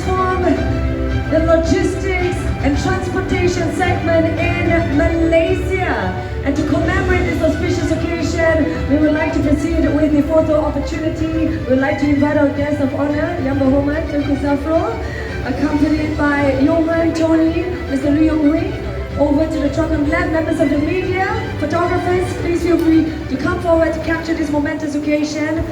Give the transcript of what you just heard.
transform the logistics and transportation segment in Malaysia. And to commemorate this auspicious occasion, we would like to proceed with the photo opportunity. We would like to invite our guest of honor, Yang Berhormat Tengku Zafrul, accompanied by Johan, Tony, Mr. Liu Yonghui, over to the truck and left. Members of the media, photographers, please feel free to come forward to capture this momentous occasion.